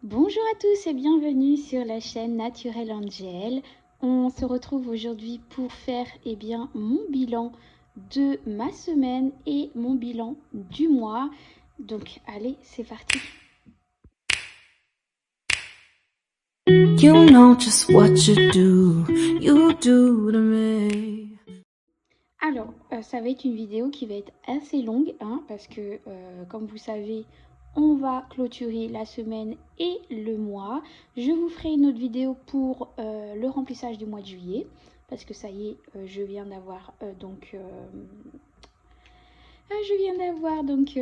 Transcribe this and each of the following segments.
Bonjour à tous et bienvenue sur la chaîne Naturelle Angel. On se retrouve aujourd'hui pour faire mon bilan de ma semaine et mon bilan du mois. Donc allez, c'est parti. You know just what you do to me. Alors, ça va être une vidéo qui va être assez longue, parce que, comme vous savez, on va clôturer la semaine et le mois. Je vous ferai une autre vidéo pour le remplissage du mois de juillet, parce que ça y est, je viens d'avoir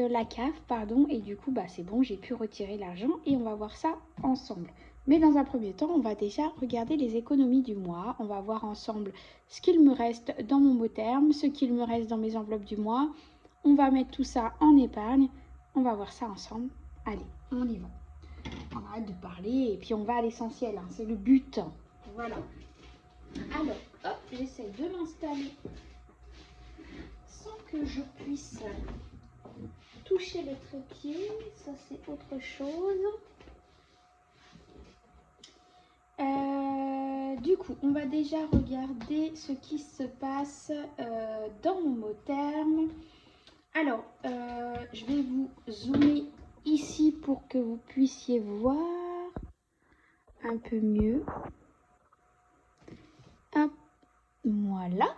la CAF, pardon, et du coup, c'est bon, j'ai pu retirer l'argent et on va voir ça ensemble. Mais dans un premier temps, on va déjà regarder les économies du mois. On va voir ensemble ce qu'il me reste dans mon mot terme, ce qu'il me reste dans mes enveloppes du mois. On va mettre tout ça en épargne. On va voir ça ensemble. Allez, on y va. On arrête de parler et puis on va à l'essentiel. C'est le but. Voilà. Alors, hop, j'essaie de m'installer sans que je puisse toucher le trépied. Ça, c'est autre chose. Du coup, on va déjà regarder ce qui se passe dans mon mot terme. Alors, je vais vous zoomer ici pour que vous puissiez voir un peu mieux. Hop, voilà.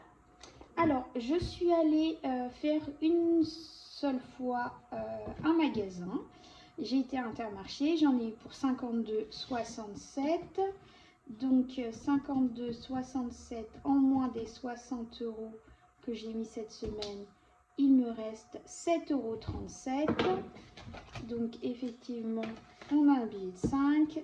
Alors, je suis allée faire une seule fois un magasin. J'ai été à Intermarché, j'en ai eu pour 52,67 €. Donc 52,67 en moins des 60 € que j'ai mis cette semaine, il me reste 7,37 €. Donc effectivement, on a un billet de 5,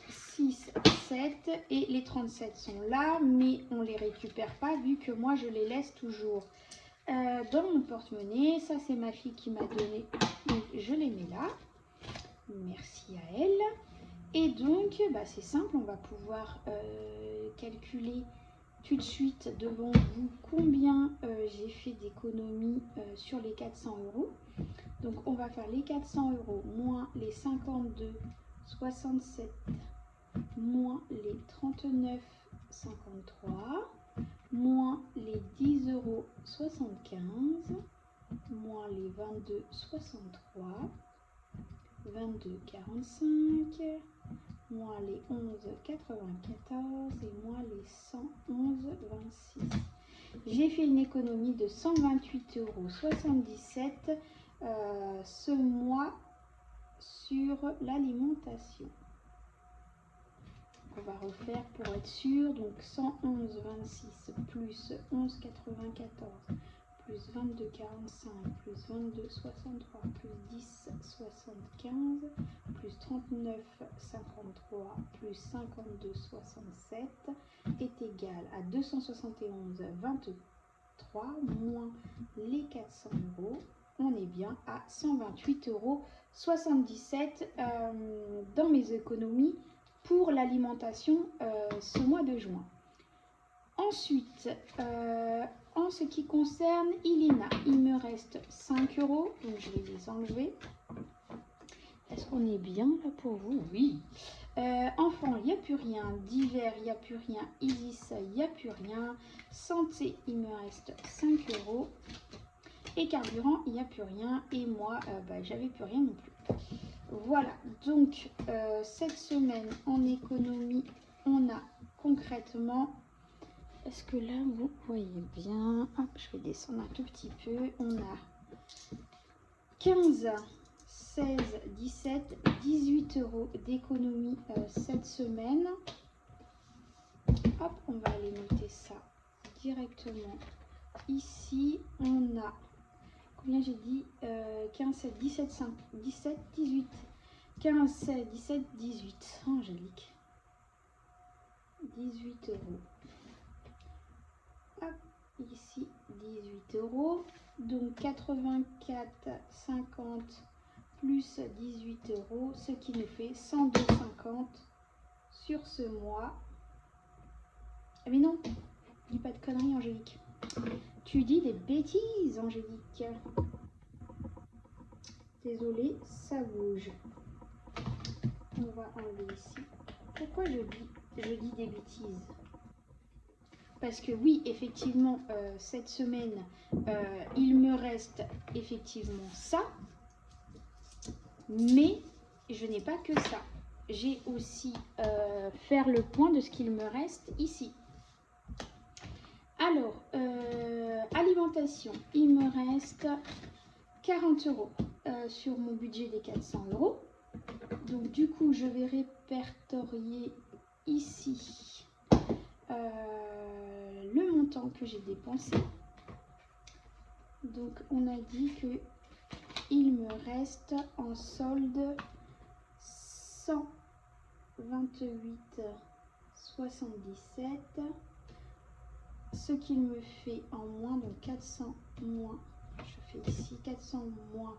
6, 7 et les 37 sont là, mais on ne les récupère pas vu que moi je les laisse toujours dans mon porte-monnaie. Ça c'est ma fille qui m'a donné, donc je les mets là. Merci à elle. Et donc, c'est simple, on va pouvoir calculer tout de suite devant vous combien j'ai fait d'économies sur les 400 €. Donc, on va faire les 400 € moins les 52,67 moins les 39,53 moins les 10,75 moins les 22,63 22,45 moins les 11,94 et moins les 111,26. J'ai fait une économie de 128,77 € ce mois sur l'alimentation. On va refaire pour être sûr. Donc 111,26 plus 11,94 plus 22,45 plus 22,63 plus 10,75 plus 39,53 plus 52,67 est égal à 271,23 moins les 400 €. On est bien à 128,77 € dans mes économies pour l'alimentation ce mois de juin. Ensuite, en ce qui concerne Ilena, il me reste 5 €, donc je vais les enlever. Est-ce qu'on est bien là pour vous? Oui. Enfant, il n'y a plus rien. Divers, il n'y a plus rien. Isis, il n'y a plus rien. Santé, il me reste 5 €. Et carburant, il n'y a plus rien. Et moi, j'avais plus rien non plus. Voilà, donc cette semaine en économie, on a concrètement, est-ce que là vous voyez bien? Hop, je vais descendre un tout petit peu. On a 15, 16, 17, 18 € d'économie cette semaine. Hop, on va aller noter ça directement ici. On a, combien j'ai dit, 15, 7, 17, 5, 17, 18. 15, 16, 17, 18. Angélique. 18 €. Hop, ici, 18 €. Donc 84,50 plus 18 €, ce qui nous fait 102,50 sur ce mois. Ah mais non, dis pas de conneries, Angélique. Tu dis des bêtises, Angélique. Désolée, ça bouge. On va enlever ici. Pourquoi je dis des bêtises? Parce que oui, effectivement, cette semaine, il me reste effectivement ça. Mais je n'ai pas que ça. J'ai aussi faire le point de ce qu'il me reste ici. Alors, alimentation, il me reste 40 € sur mon budget des 400 €. Donc du coup, je vais répertorier ici le montant que j'ai dépensé. Donc on a dit que il me reste en solde 128,77, ce qui me fait en moins, donc 400 moins, je fais ici 400 moins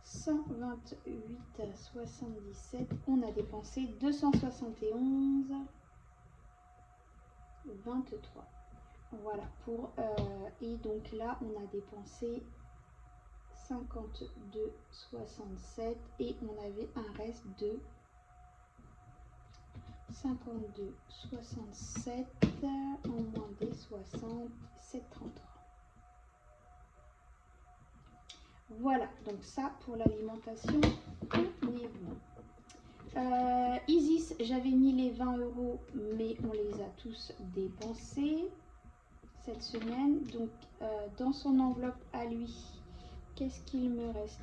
128,77, on a dépensé 271,23. Voilà, et donc là on a dépensé 52,67 et on avait un reste de 52,67 en moins des 60, 7,33. Voilà, donc ça pour l'alimentation, on est bon. Isis, j'avais mis les 20 €, mais on les a tous dépensés cette semaine. Donc dans son enveloppe à lui, qu'est-ce qu'il me reste?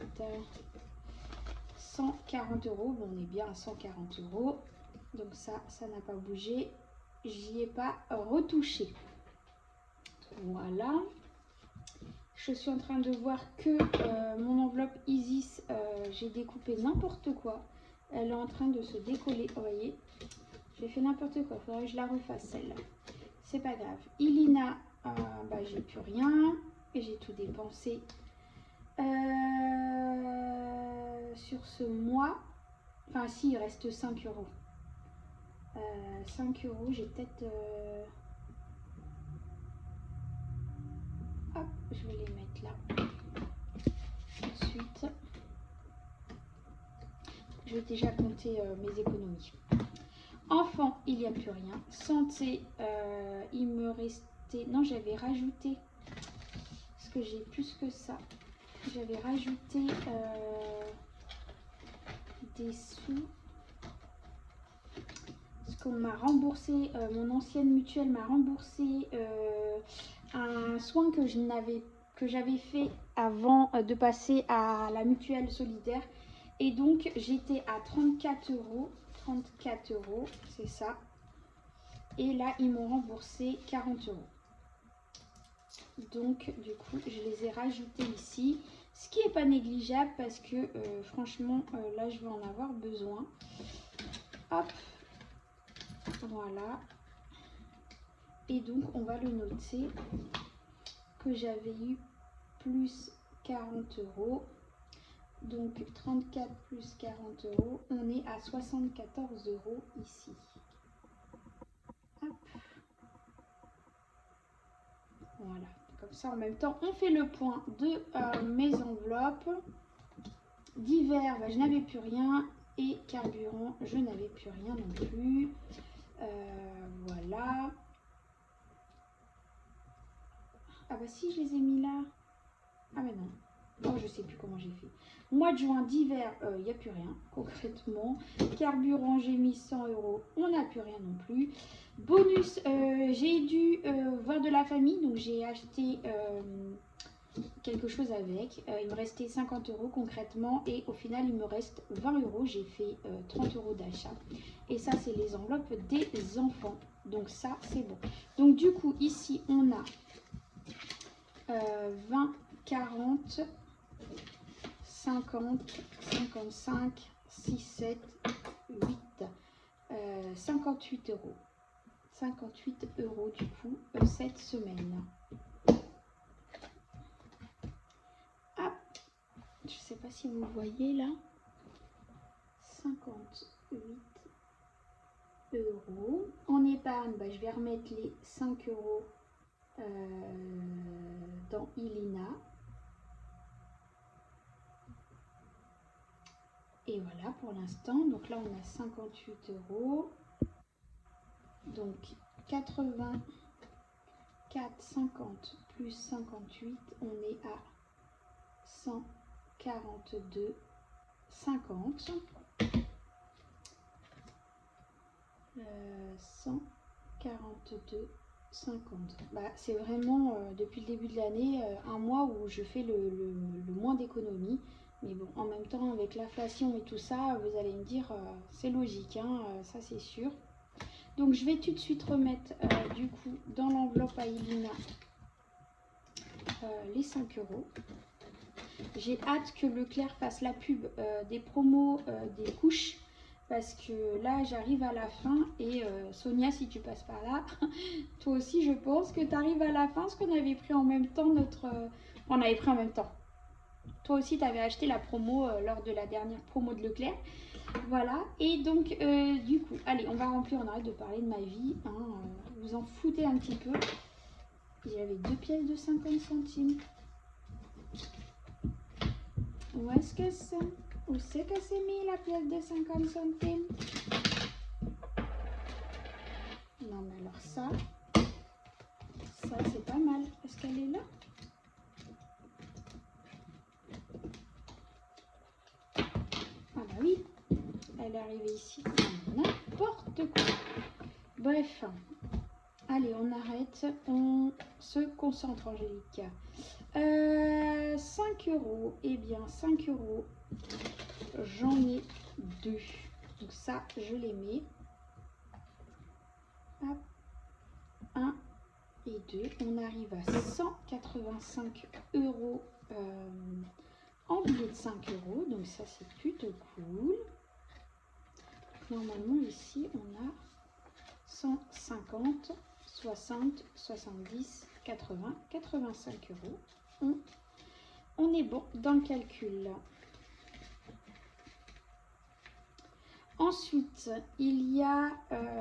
140 €. Bon, on est bien à 140 €. Donc ça n'a pas bougé. J'y ai pas retouché. Voilà. Je suis en train de voir que mon enveloppe Isis, j'ai découpé n'importe quoi. Elle est en train de se décoller. Vous voyez, j'ai fait n'importe quoi. Il faudrait que je la refasse celle-là. C'est pas grave. Ilina, j'ai plus rien. Et j'ai tout dépensé. Sur ce mois, enfin si, il reste 5 €. 5 €, j'ai peut-être... Hop, je vais les mettre là. Ensuite, je vais déjà compter mes économies. Enfant, il n'y a plus rien. Santé, il me restait... Non, j'avais rajouté, parce que j'ai plus que ça. J'avais rajouté des sous. Parce qu'on m'a remboursé, mon ancienne mutuelle m'a remboursé un soin que j'avais fait avant de passer à la mutuelle solidaire. Et donc, j'étais à 34 €. 34 €, c'est ça. Et là, ils m'ont remboursé 40 €. Donc, du coup, je les ai rajoutés ici. Ce qui n'est pas négligeable parce que, franchement, là, je vais en avoir besoin. Hop. Voilà. Et donc, on va le noter que j'avais eu plus 40 €. Donc, 34 plus 40 €, on est à 74 € ici. Hop. Voilà. Comme ça, en même temps, on fait le point de mes enveloppes. Divers, je n'avais plus rien. Et carburant, je n'avais plus rien non plus. Voilà. Ah bah si, je les ai mis là. Ah mais non. Oh, je sais plus comment j'ai fait. Mois de juin, d'hiver, il n'y a plus rien, concrètement. Carburant, j'ai mis 100 €, on n'a plus rien non plus. Bonus, j'ai dû voir de la famille, donc j'ai acheté quelque chose avec. Il me restait 50 € concrètement, et au final, il me reste 20 €. J'ai fait 30 € d'achat. Et ça, c'est les enveloppes des enfants. Donc ça, c'est bon. Donc du coup, ici, on a 20, 40... 50, 55, 6, 7, 8, 58 €. 58 € du coup cette semaine. Ah, je sais pas si vous voyez là. 58 €. En épargne, je vais remettre les 5 € dans Ilina. Et voilà pour l'instant. Donc là, on a 58 €. Donc 84,50 plus 58, on est à 142,50. 142,50. Bah, c'est vraiment depuis le début de l'année un mois où je fais le moins d'économies. Mais bon, en même temps, avec l'inflation et tout ça, vous allez me dire, c'est logique, hein, ça c'est sûr. Donc je vais tout de suite remettre du coup dans l'enveloppe à Elina les 5 €. J'ai hâte que Leclerc fasse la pub des promos des couches. Parce que là, j'arrive à la fin et Sonia, si tu passes par là, toi aussi, je pense que tu arrives à la fin, parce qu'on avait pris en même temps on avait pris en même temps. Toi aussi, tu avais acheté la promo lors de la dernière promo de Leclerc. Voilà, et donc, du coup, allez, on va remplir, on arrête de parler de ma vie. Hein, vous en foutez un petit peu. J'avais 2 pièces de 50 centimes. Où est-ce que c'est? Où c'est que c'est mis la pièce de 50 centimes? Non, mais alors ça c'est pas mal. Est-ce qu'elle est là? Ah bah oui, elle est arrivée ici. N'importe quoi. Bref, allez, on arrête. On se concentre, Angélique. 5 €. Eh bien, 5 €, j'en ai 2. Donc ça, je les mets. Hop. 1 et 2. On arrive à 185 € en billets de 5 €. Donc ça, c'est plutôt cool. Normalement, ici, on a 150, 60, 70, 80, 85 €. On est bon dans le calcul. Ensuite, il y a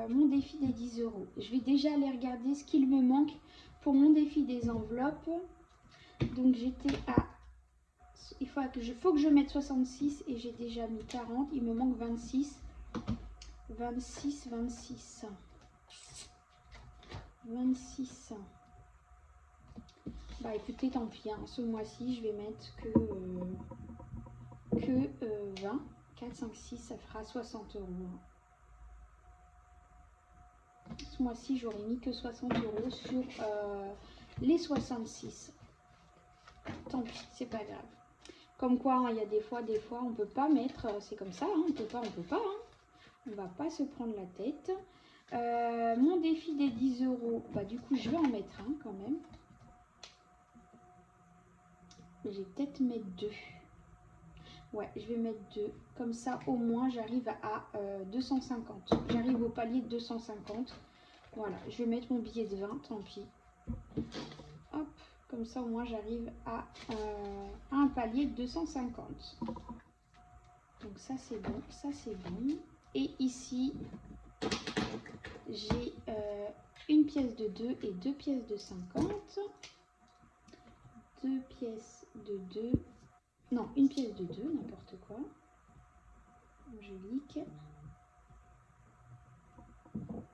mon défi des 10 €. Je vais déjà aller regarder ce qu'il me manque pour mon défi des enveloppes. Donc j'étais à... Il faut que je mette 66 et j'ai déjà mis 40. Il me manque 26. 26, 26. 26. Bah écoutez, tant pis. Hein. Ce mois-ci, je vais mettre que 20. 4, 5, 6, ça fera 60 €. Ce mois-ci, j'aurais mis que 60 € sur les 66. Tant pis, c'est pas grave. Comme quoi, hein, il y a des fois, on peut pas mettre, c'est comme ça, hein, on peut pas. Hein. On va pas se prendre la tête. Mon défi des 10 €, bah du coup, je vais en mettre un quand même. Mais je vais peut-être mettre 2. Ouais, je vais mettre 2. Comme ça, au moins, j'arrive à 250. J'arrive au palier de 250. Voilà, je vais mettre mon billet de 20, tant pis. Hop, comme ça, au moins, j'arrive à un palier de 250. Donc ça, c'est bon, ça, c'est bon. Et ici, j'ai une pièce de 2 et 2 pièces de 50. 2 pièces de 2. Non, une pièce de 2, n'importe quoi. Angélique.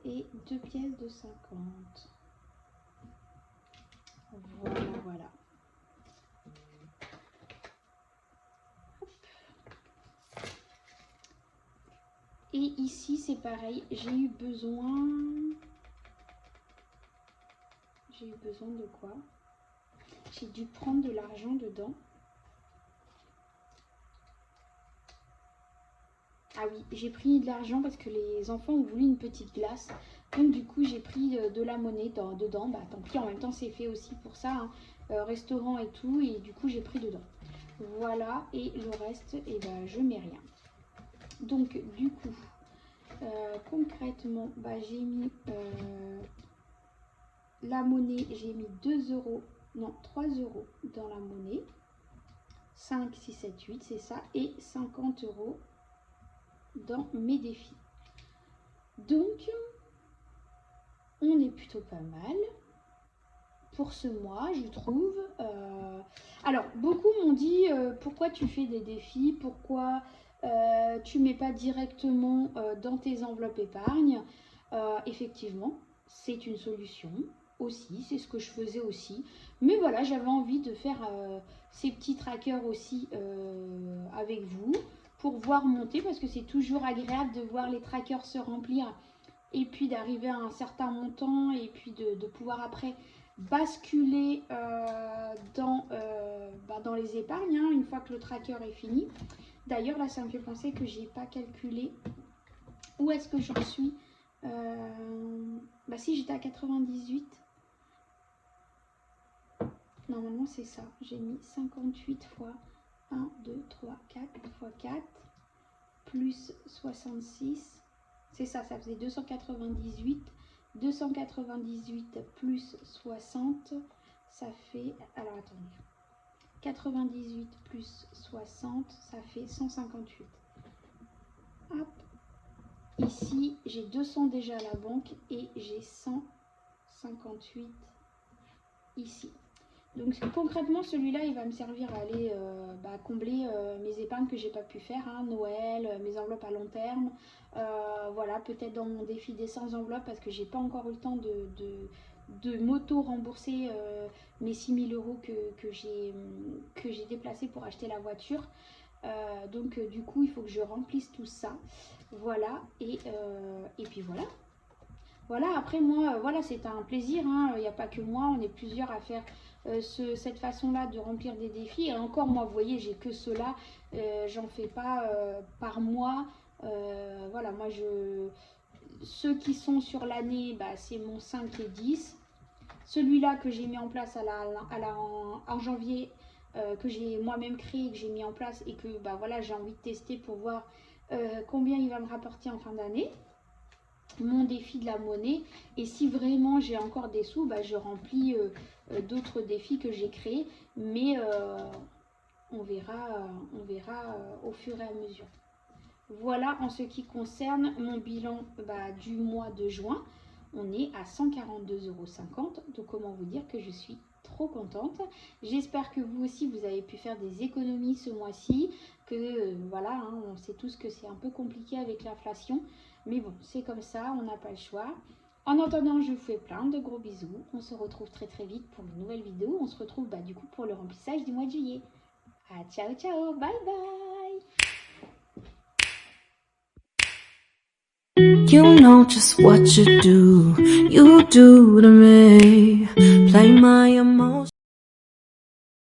Et 2 pièces de 50. Voilà. Et ici, c'est pareil. J'ai eu besoin de quoi? J'ai dû prendre de l'argent dedans. Ah oui, j'ai pris de l'argent parce que les enfants ont voulu une petite glace. Donc du coup, j'ai pris de la monnaie dedans. Bah tant pis, en même temps, c'est fait aussi pour ça. Hein. Restaurant et tout. Et du coup, j'ai pris dedans. Voilà. Et le reste, eh ben, je mets rien. Donc du coup, concrètement, bah, j'ai mis la monnaie. J'ai mis 2 €. Non, 3 € dans la monnaie. 5, 6, 7, 8, c'est ça. Et 50 € dans mes défis. Donc, on est plutôt pas mal pour ce mois, je trouve. Alors, beaucoup m'ont dit pourquoi tu fais des défis, pourquoi tu mets pas directement dans tes enveloppes épargne. Effectivement, c'est une solution aussi, c'est ce que je faisais aussi. Mais voilà, j'avais envie de faire ces petits trackers aussi avec vous pour voir monter parce que c'est toujours agréable de voir les trackers se remplir et puis d'arriver à un certain montant et puis de pouvoir après basculer dans les épargnes hein, une fois que le tracker est fini. D'ailleurs, là, ça me fait penser que j'ai pas calculé où est-ce que j'en suis. Bah si, j'étais à 98. Normalement, c'est ça. J'ai mis 58 fois 1, 2, 3, 4 fois 4 plus 66. C'est ça, ça faisait 298. 298 plus 60, ça fait... Alors, attendez. 98 plus 60, ça fait 158. Hop. Ici, j'ai 200 déjà à la banque et j'ai 158 ici. Donc concrètement, celui-là, il va me servir à aller combler mes épargnes que j'ai pas pu faire, hein, Noël, mes enveloppes à long terme. Voilà, peut-être dans mon défi des 100 enveloppes parce que j'ai pas encore eu le temps de m'auto-rembourser mes 6 000 € que j'ai déplacés pour acheter la voiture. Donc du coup, il faut que je remplisse tout ça. Voilà, et puis voilà. Voilà, après moi, voilà, c'est un plaisir, hein. Il n'y a pas que moi, on est plusieurs à faire cette façon-là de remplir des défis. Et encore, moi, vous voyez, j'ai que cela, j'en fais pas par mois. Voilà, moi, ceux qui sont sur l'année, bah, c'est mon 5 et 10. Celui-là que j'ai mis en place en janvier, que j'ai moi-même créé, que j'ai mis en place et que bah, voilà, j'ai envie de tester pour voir combien il va me rapporter en fin d'année. Mon défi de la monnaie, et si vraiment j'ai encore des sous, bah, je remplis d'autres défis que j'ai créés, mais on verra au fur et à mesure. Voilà en ce qui concerne mon bilan du mois de juin. On est à 142,50 €, donc comment vous dire que je suis trop contente. J'espère que vous aussi vous avez pu faire des économies ce mois-ci, que voilà, hein, on sait tous que c'est un peu compliqué avec l'inflation, mais bon, c'est comme ça, on n'a pas le choix. En attendant, je vous fais plein de gros bisous. On se retrouve très très vite pour une nouvelle vidéo. On se retrouve du coup pour le remplissage du mois de juillet. Ah, ciao ciao, bye bye. You know just what you do to me. Play my emotions.